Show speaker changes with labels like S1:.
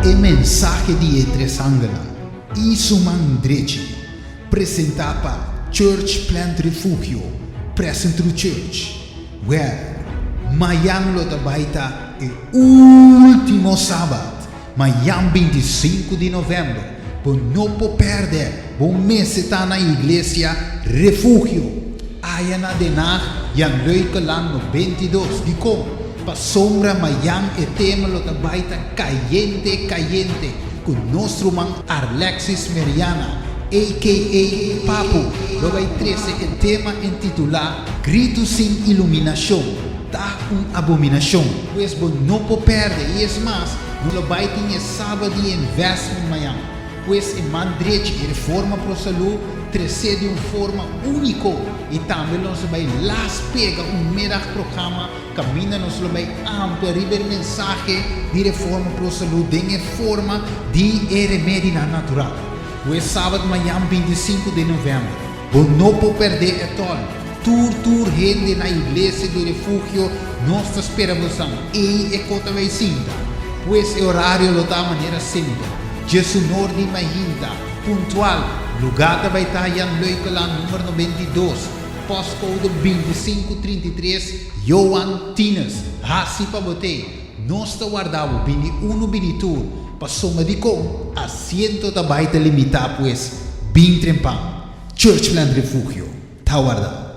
S1: e mensaje di Etresangela e Sumandreci presentava Church Plant Refugio Present True Church, where mayang lo tabaita e último sábado, mayang 25 de novembro, por não perder, bom mês está na igreja Refugio, aí na denar, yang leukelang no 22, de com, pa sombra mayang e tema lo tabaita caliente, com nosso man Alexis Meriana, a.k.a. Papo, lo vai 13 el tema intitulado Grito sin iluminación, da abominación, pues vos no po perde, y es más, no lo vai ter sábado de investment mayang, pues en Madrid e Reforma Pro Salud trece de forma única, e também nos vai las pega middag programa, camina nos lo vai amplo, river mensaje de Reforma Pro Salud, de forma de remédio natural. Pues sábado manhã 25 de novembro, vos não pode perder é todo. Tour gente na igreja do refúgio, nós esperamos e cota vai cinta. Pues o horário lo da maneira simples. Jesus Norte Mahinta, pontual, lugar vai estar em Leukeland número 92, postcode 2533, Johan Tines, Hassi para bote. Nós está guardado, bini 1 passou de com, asiento da baita limitar, pues, bem trempão. Church Plant Refugio, está guardado.